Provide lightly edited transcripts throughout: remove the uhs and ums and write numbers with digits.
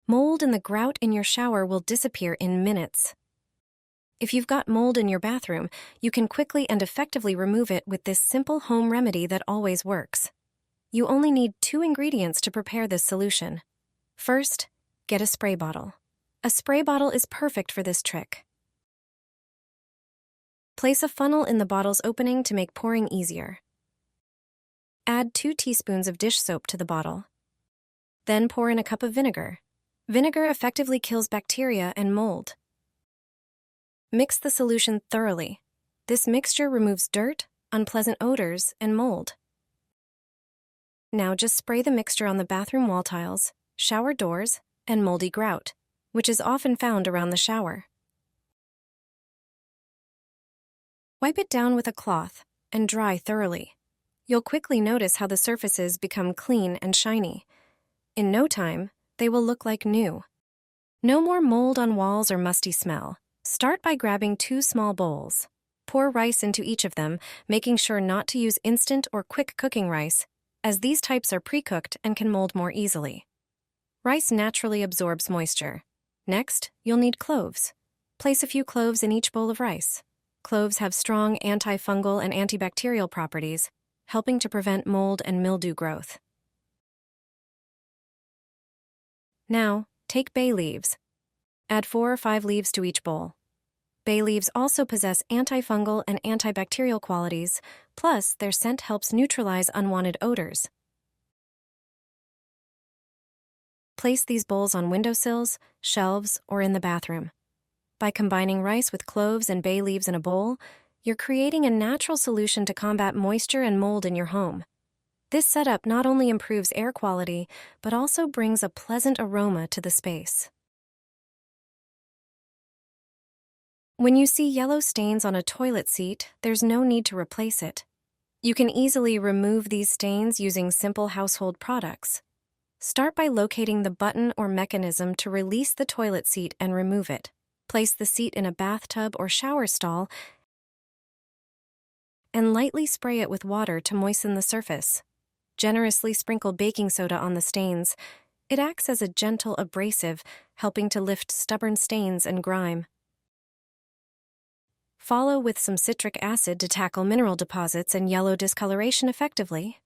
Mold in the grout in your shower will disappear in minutes. If you've got mold in your bathroom, you can quickly and effectively remove it with this simple home remedy that always works. You only need 2 ingredients to prepare this solution. First, get a spray bottle. A spray bottle is perfect for this trick. Place a funnel in the bottle's opening to make pouring easier. Add 2 teaspoons of dish soap to the bottle. Then pour in a cup of vinegar. Vinegar effectively kills bacteria and mold. Mix the solution thoroughly. This mixture removes dirt, unpleasant odors, and mold. Now just spray the mixture on the bathroom wall tiles, shower doors, and moldy grout, which is often found around the shower. Wipe it down with a cloth and dry thoroughly. You'll quickly notice how the surfaces become clean and shiny. In no time, they will look like new. No more mold on walls or musty smell. Start by grabbing 2 small bowls. Pour rice into each of them, making sure not to use instant or quick cooking rice, as these types are pre-cooked and can mold more easily. Rice naturally absorbs moisture. Next, you'll need cloves. Place a few cloves in each bowl of rice. Cloves have strong antifungal and antibacterial properties, helping to prevent mold and mildew growth. Now, take bay leaves. Add 4 or 5 leaves to each bowl. Bay leaves also possess antifungal and antibacterial qualities, plus their scent helps neutralize unwanted odors. Place these bowls on windowsills, shelves, or in the bathroom. By combining rice with cloves and bay leaves in a bowl, you're creating a natural solution to combat moisture and mold in your home. This setup not only improves air quality, but also brings a pleasant aroma to the space. When you see yellow stains on a toilet seat, there's no need to replace it. You can easily remove these stains using simple household products. Start by locating the button or mechanism to release the toilet seat and remove it. Place the seat in a bathtub or shower stall and lightly spray it with water to moisten the surface. Generously sprinkle baking soda on the stains. It acts as a gentle abrasive, helping to lift stubborn stains and grime. Follow with some citric acid to tackle mineral deposits and yellow discoloration effectively.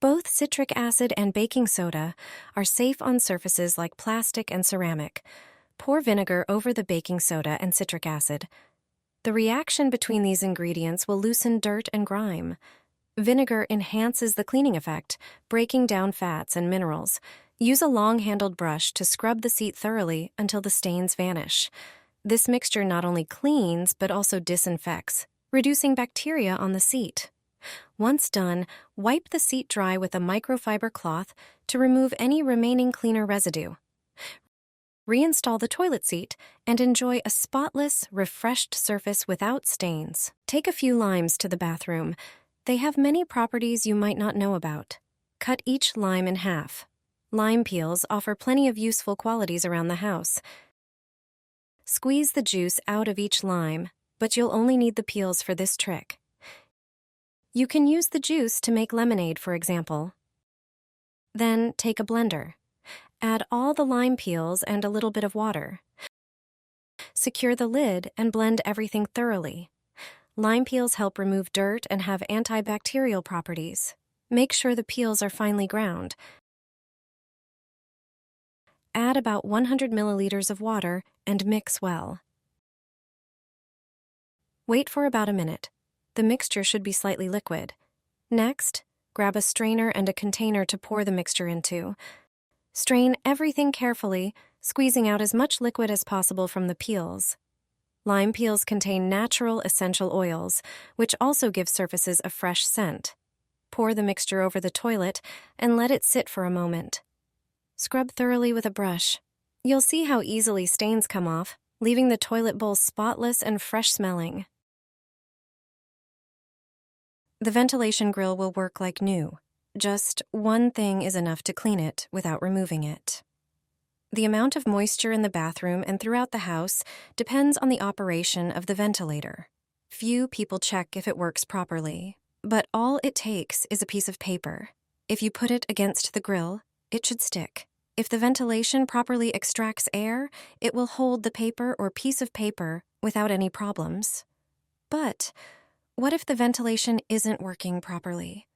Both citric acid and baking soda are safe on surfaces like plastic and ceramic. Pour vinegar over the baking soda and citric acid. The reaction between these ingredients will loosen dirt and grime. Vinegar enhances the cleaning effect, breaking down fats and minerals. Use a long-handled brush to scrub the seat thoroughly until the stains vanish. This mixture not only cleans, but also disinfects, reducing bacteria on the seat. Once done, wipe the seat dry with a microfiber cloth to remove any remaining cleaner residue. Reinstall the toilet seat and enjoy a spotless, refreshed surface without stains. Take a few limes to the bathroom. They have many properties you might not know about. Cut each lime in half. Lime peels offer plenty of useful qualities around the house. Squeeze the juice out of each lime, but you'll only need the peels for this trick. You can use the juice to make lemonade, for example. Then take a blender. Add all the lime peels and a little bit of water. Secure the lid and blend everything thoroughly. Lime peels help remove dirt and have antibacterial properties. Make sure the peels are finely ground. Add about 100 milliliters of water and mix well. Wait for about a minute. The mixture should be slightly liquid. Next, grab a strainer and a container to pour the mixture into. Strain everything carefully, squeezing out as much liquid as possible from the peels. Lime peels contain natural essential oils, which also give surfaces a fresh scent. Pour the mixture over the toilet and let it sit for a moment. Scrub thoroughly with a brush. You'll see how easily stains come off, leaving the toilet bowl spotless and fresh-smelling. The ventilation grill will work like new. Just one thing is enough to clean it without removing it. The amount of moisture in the bathroom and throughout the house depends on the operation of the ventilator. Few people check if it works properly, but all it takes is a piece of paper. If you put it against the grill, it should stick. If the ventilation properly extracts air, it will hold the paper or piece of paper without any problems. But what if the ventilation isn't working properly?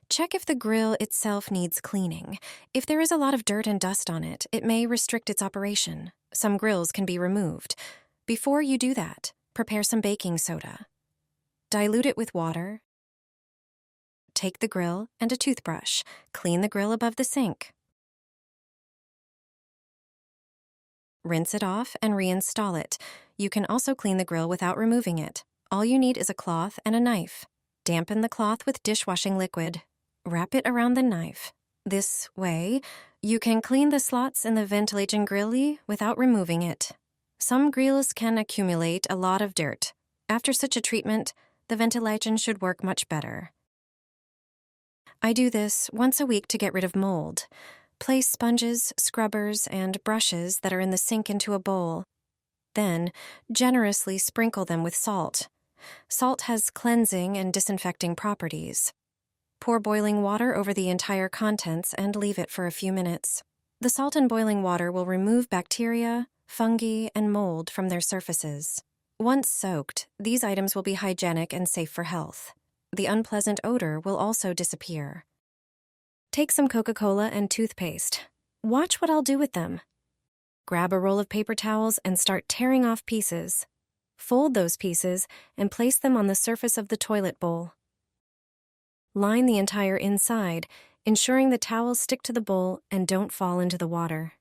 Check if the grill itself needs cleaning. If there is a lot of dirt and dust on it, it may restrict its operation. Some grills can be removed. Before you do that, prepare some baking soda. Dilute it with water. Take the grill and a toothbrush. Clean the grill above the sink. Rinse it off and reinstall it. You can also clean the grill without removing it. All you need is a cloth and a knife. Dampen the cloth with dishwashing liquid. Wrap it around the knife. This way, you can clean the slots in the ventilation grill without removing it. Some grills can accumulate a lot of dirt. After such a treatment, the ventilation should work much better. I do this once a week to get rid of mold. Place sponges, scrubbers, and brushes that are in the sink into a bowl. Then, generously sprinkle them with salt. Salt has cleansing and disinfecting properties. Pour boiling water over the entire contents and leave it for a few minutes. The salt and boiling water will remove bacteria, fungi, and mold from their surfaces. Once soaked, these items will be hygienic and safe for health. The unpleasant odor will also disappear. Take some Coca-Cola and toothpaste. Watch what I'll do with them. Grab a roll of paper towels and start tearing off pieces. Fold those pieces and place them on the surface of the toilet bowl. Line the entire inside, ensuring the towels stick to the bowl and don't fall into the water.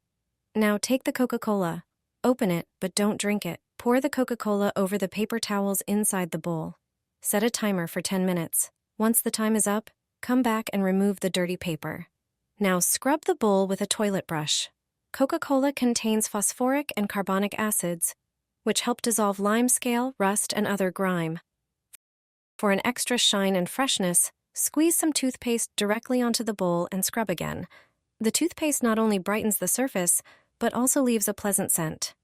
Now take the Coca-Cola. Open it, but don't drink it. Pour the Coca-Cola over the paper towels inside the bowl. Set a timer for 10 minutes. Once the time is up, come back and remove the dirty paper. Now scrub the bowl with a toilet brush. Coca-Cola contains phosphoric and carbonic acids, which help dissolve limescale, rust, and other grime. For an extra shine and freshness, squeeze some toothpaste directly onto the bowl and scrub again. The toothpaste not only brightens the surface, but also leaves a pleasant scent.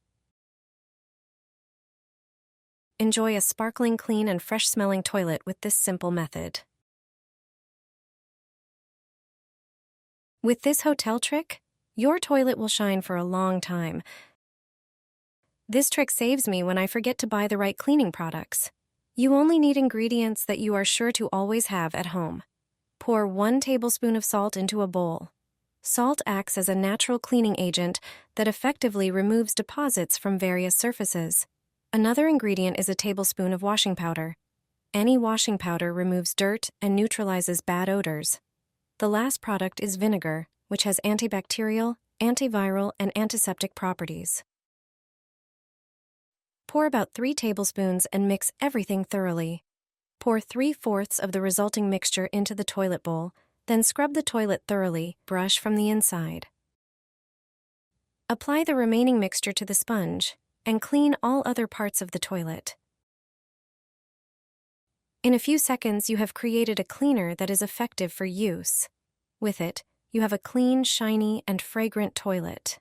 Enjoy a sparkling clean and fresh-smelling toilet with this simple method. With this hotel trick, your toilet will shine for a long time. This trick saves me when I forget to buy the right cleaning products. You only need ingredients that you are sure to always have at home. Pour 1 tablespoon of salt into a bowl. Salt acts as a natural cleaning agent that effectively removes deposits from various surfaces. Another ingredient is a tablespoon of washing powder. Any washing powder removes dirt and neutralizes bad odors. The last product is vinegar, which has antibacterial, antiviral, and antiseptic properties. Pour about 3 tablespoons and mix everything thoroughly. Pour 3/4 of the resulting mixture into the toilet bowl, then scrub the toilet thoroughly, brush from the inside. Apply the remaining mixture to the sponge and clean all other parts of the toilet. In a few seconds, you have created a cleaner that is effective for use. With it, you have a clean, shiny, and fragrant toilet.